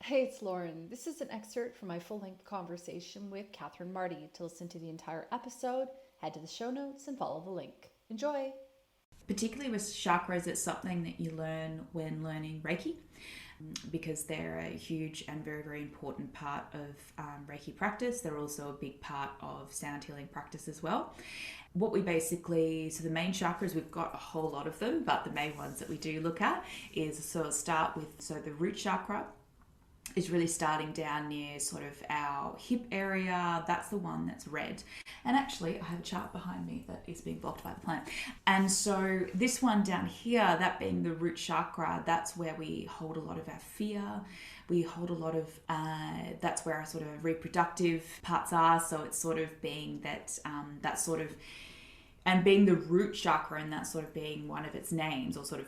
Hey, it's Lauren. This is an excerpt from my full-length conversation with Catherine Marty. To listen to the entire episode, head to the show notes and follow the link. Enjoy! Particularly with chakras, it's something that you learn when learning Reiki because they're a huge and very, very important part of Reiki practice. They're also a big part of sound healing practice as well. What we basically, so the main chakras, we've got a whole lot of them, but the main ones that we do look at is sort of start with, so the root chakra is really starting down near sort of our hip area. That's the one that's red. And actually, I have a chart behind me that is being blocked by the plant. And so this one down here, that being the root chakra, that's where we hold a lot of our fear. We hold a lot of, that's where our sort of reproductive parts are. So it's sort of being that sort of, and being the root chakra and that sort of being one of its names, or sort of,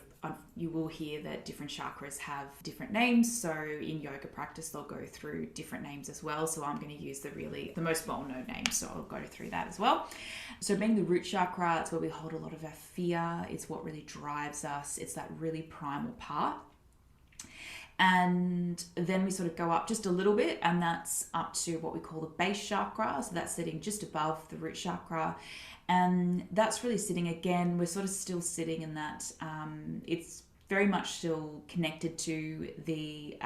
you will hear that different chakras have different names. So in yoga practice, they'll go through different names as well. So I'm going to use the most well-known names. So I'll go through that as well. So being the root chakra, it's where we hold a lot of our fear. It's what really drives us. It's that really primal part. And then we sort of go up just a little bit, and that's up to what we call the base chakra. So that's sitting just above the root chakra. And that's really sitting, again, we're sort of still sitting in that, it's very much still connected to the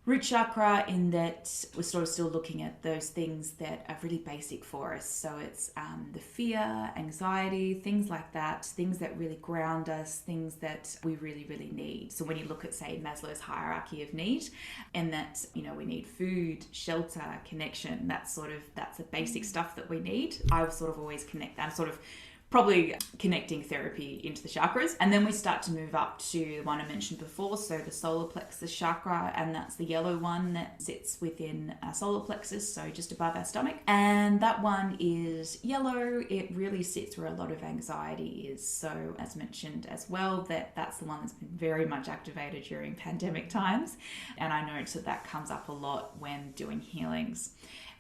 root chakra, in that we're sort of still looking at those things that are really basic for us. So it's the fear, anxiety, things like that, things that really ground us, things that we really, really need. So when you look at, say, Maslow's hierarchy of need, and that, we need food, shelter, connection, that's the basic stuff that we need. I sort of always connect that, sort of probably connecting therapy into the chakras. And then we start to move up to the one I mentioned before, so the solar plexus chakra, and that's the yellow one that sits within our solar plexus, so just above our stomach. And that one is yellow. It really sits where a lot of anxiety is. So as mentioned as well, that's the one that's been very much activated during pandemic times. And I notice that comes up a lot when doing healings.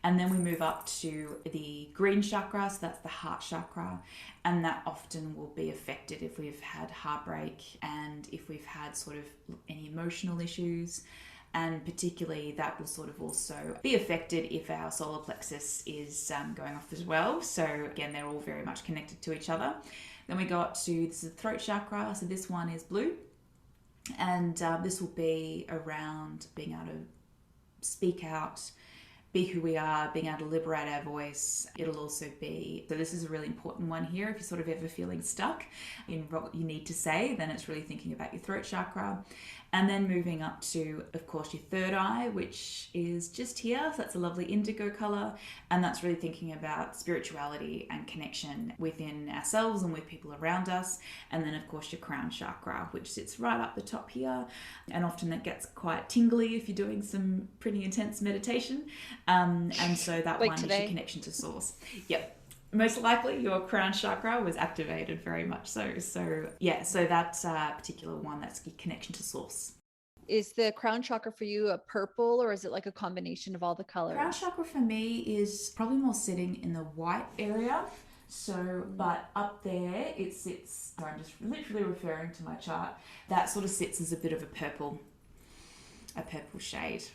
And then we move up to the green chakra, so that's the heart chakra, and that often will be affected if we've had heartbreak and if we've had sort of any emotional issues. And particularly that will sort of also be affected if our solar plexus is going off as well. So again, they're all very much connected to each other. Then we go up to, this is the throat chakra, so this one is blue. And this will be around being able to speak out, be who we are, being able to liberate our voice. It'll also be, so this is a really important one here, if you're sort of ever feeling stuck in what you need to say, then it's really thinking about your throat chakra. And then moving up to, of course, your third eye, which is just here. So that's a lovely indigo color. And that's really thinking about spirituality and connection within ourselves and with people around us. And then, of course, your crown chakra, which sits right up the top here. And often that gets quite tingly if you're doing some pretty intense meditation. And so that Like one today. is your connection to source. Yep. Most likely your crown chakra was activated very much so. So that particular one, that's your connection to source. Is the crown chakra for you a purple, or is it like a combination of all the colors? Crown chakra for me is probably more sitting in the white area. So, but up there it sits, I'm just literally referring to my chart, that sort of sits as a bit of a purple shade.